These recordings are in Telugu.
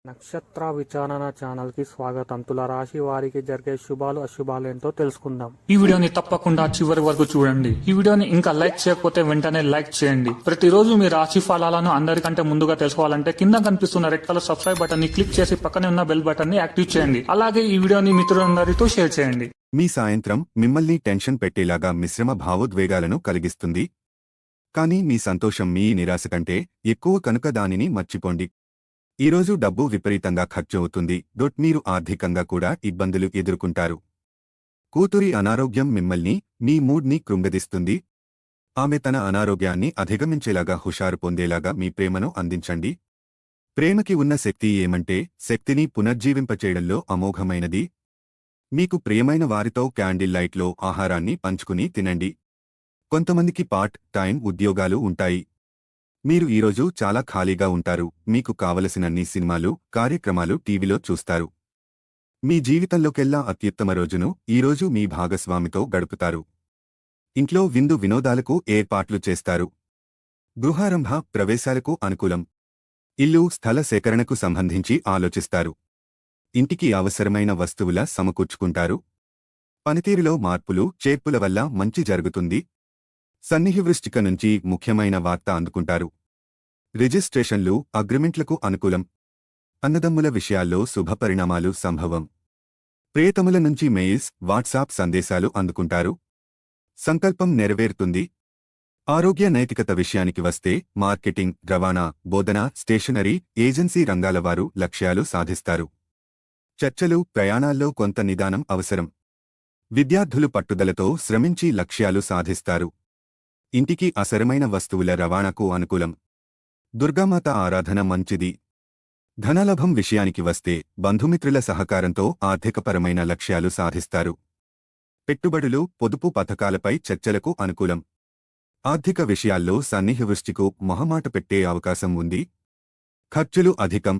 నక్షత్ర విచారణ ఛానల్ కి స్వాగతం. తులారాశి వారికి జరిగే శుభాలు అశుభాలు ఏంటో తెలుసుకుందాం. ఈ వీడియోని తప్పకుండా చివరి వరకు చూడండి. ఈ వీడియోని ఇంకా లైక్ చేయకపోతే వెంటనే లైక్ చేయండి. ప్రతిరోజు మీ రాశి ఫలాలను అందరికంటే ముందుగా తెలుసుకోవాలంటే కింద కనిపిస్తున్న రెడ్ కలర్ సబ్స్క్రైబ్ బటన్ ని క్లిక్ చేసి పక్కనే ఉన్న బెల్ బటన్ ని యాక్టివ్ చేయండి. అలాగే ఈ వీడియోని మిత్రులందరితో షేర్ చేయండి. మీ సాయంత్రం మిమ్మల్ని టెన్షన్ పెట్టేలాగా మిశ్రమ భావోద్వేగాలను కలిగిస్తుంది. కానీ మీ సంతోషం మీ నిరాశ కంటే ఎక్కువ కనుక దానిని మర్చిపోండి. ఈరోజు డబ్బు విపరీతంగా ఖర్చు అవుతుంది. మీరు ఆర్థికంగా కూడా ఇబ్బందులు ఎదుర్కొంటారు. కూతురి అనారోగ్యం మిమ్మల్ని, మీ మూడ్ని కృంగదీస్తుంది. ఆమె తన అనారోగ్యాన్ని అధిగమించేలాగా హుషారు పొందేలాగా మీ ప్రేమను అందించండి. ప్రేమకి ఉన్న శక్తి ఏమంటే శక్తిని పునర్జీవింపచేయడంలో అమోఘమైనది. మీకు ప్రియమైన వారితో క్యాండిల్ లైట్లో ఆహారాన్ని పంచుకుని తినండి. కొంతమందికి పార్ట్ టైం ఉద్యోగాలు ఉంటాయి. మీరు ఈరోజు చాలా ఖాళీగా ఉంటారు. మీకు కావలసినన్ని సినిమాలు, కార్యక్రమాలు టీవీలో చూస్తారు. మీ జీవితంలోకెల్లా అత్యుత్తమ రోజును ఈరోజు మీ భాగస్వామితో గడుపుతారు. ఇంట్లో విందు వినోదాలకు ఏర్పాట్లు చేస్తారు. గృహారంభ ప్రవేశాలకు అనుకూలం. ఇల్లు స్థల సేకరణకు సంబంధించి ఆలోచిస్తారు. ఇంటికి అవసరమైన వస్తువుల సమకూర్చుకుంటారు. పనితీరులో మార్పులు చేర్పుల వల్ల మంచి జరుగుతుంది. సన్నిహివృష్టిక నుంచి ముఖ్యమైన వార్త అందుకుంటారు. రిజిస్ట్రేషన్లు, అగ్రిమెంట్లకు అనుకూలం. అన్నదమ్ముల విషయాల్లో శుభపరిణామాలు సంభవం. ప్రియతముల నుంచి మెయిల్స్, వాట్సాప్ సందేశాలు అందుకుంటారు. సంకల్పం నెరవేరుతుంది. ఆరోగ్య నైతికత విషయానికి వస్తే మార్కెటింగ్, రవాణా, బోధన, స్టేషనరీ, ఏజెన్సీ రంగాల వారు లక్ష్యాలు సాధిస్తారు. చర్చలు, ప్రయాణాల్లో కొంత నిదానం అవసరం. విద్యార్థులు పట్టుదలతో శ్రమించి లక్ష్యాలు సాధిస్తారు. ఇంటికి అసరమైన వస్తువుల రవాణాకు అనుకూలం. దుర్గామాత ఆరాధన మంచిది. ధనలాభం విషయానికి వస్తే బంధుమిత్రుల సహకారంతో ఆర్థికపరమైన లక్ష్యాలు సాధిస్తారు. పెట్టుబడులు, పొదుపు పథకాలపై చర్చలకు అనుకూలం. ఆర్థిక విషయాల్లో సన్నిహివృష్టికు మొహమాట పెట్టే అవకాశం ఉంది. ఖర్చులు అధికం.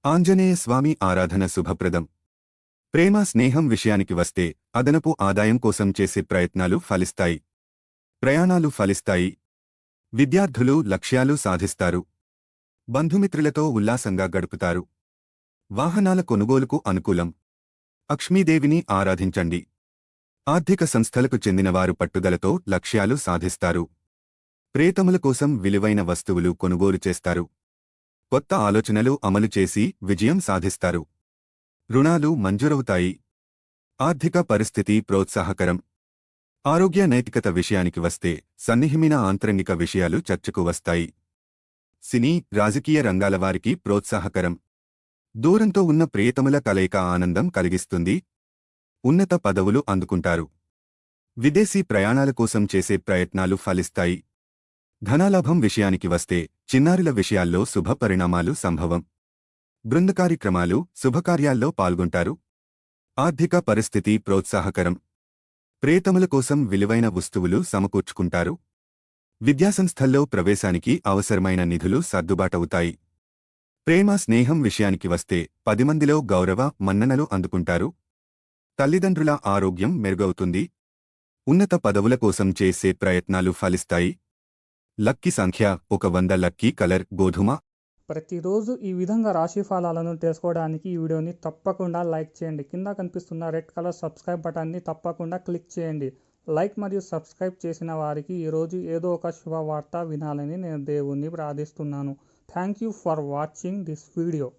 ఆంజనేయ స్వామి ఆరాధన శుభప్రదం. ప్రేమ స్నేహం విషయానికి వస్తే అదనపు ఆదాయం కోసం చేసే ప్రయత్నాలు ఫలిస్తాయి. ప్రయాణాలు ఫలిస్తాయి. విద్యార్థులు లక్ష్యాలు సాధిస్తారు. బంధుమిత్రులతో ఉల్లాసంగా గడుపుతారు. వాహనాల కొనుగోలుకు అనుకూలం. లక్ష్మీదేవిని ఆరాధించండి. ఆర్థిక సంస్థలకు చెందినవారు పట్టుదలతో లక్ష్యాలు సాధిస్తారు. ప్రేతముల కోసం విలువైన వస్తువులు కొనుగోలు చేస్తారు. కొత్త ఆలోచనలు అమలు చేసి విజయం సాధిస్తారు. రుణాలు మంజూరవుతాయి. ఆర్థిక పరిస్థితి ప్రోత్సాహకరం. ఆరోగ్య నైతికత విషయానికి వస్తే సన్నిహిమైన ఆంతరంగిక విషయాలు చర్చకు వస్తాయి. సినీ, రాజకీయ రంగాల వారికి ప్రోత్సాహకరం. దూరంతో ఉన్న ప్రియతముల కలయిక ఆనందం కలిగిస్తుంది. ఉన్నత పదవులు అందుకుంటారు. విదేశీ ప్రయాణాల కోసం చేసే ప్రయత్నాలు ఫలిస్తాయి. ధనాలాభం విషయానికి వస్తే చిన్నారుల విషయాల్లో శుభ పరిణామాలు సంభవం. బృంద కార్యక్రమాలు, శుభకార్యాల్లో పాల్గొంటారు. ఆర్థిక పరిస్థితి ప్రోత్సాహకరం. ప్రేతముల కోసం విలువైన వస్తువులు సమకూర్చుకుంటారు. విద్యాసంస్థల్లో ప్రవేశానికి అవసరమైన నిధులు సర్దుబాటవుతాయి. ప్రేమ స్నేహం విషయానికి వస్తే 10 మందిలో గౌరవ మన్ననలు అందుకుంటారు. తల్లిదండ్రుల ఆరోగ్యం మెరుగవుతుంది. ఉన్నత పదవుల కోసం చేసే ప్రయత్నాలు ఫలిస్తాయి. లక్కీ సంఖ్య 100. లక్కీ కలర్ గోధుమ. ప్రతిరోజు ఈ విధంగా రాశి ఫలాలను తెలుసుకోవడానికి ఈ వీడియోని తప్పకుండా లైక్ చేయండి. కింద కనిపిస్తున్న రెడ్ కలర్ సబ్స్క్రైబ్ బటన్ని తప్పకుండా క్లిక్ చేయండి. లైక్ మరియు సబ్స్క్రైబ్ చేసిన వారికి ఈరోజు ఏదో ఒక శుభవార్త వినాలని నేను దేవుణ్ణి ప్రార్థిస్తున్నాను. Thank you for watching this video.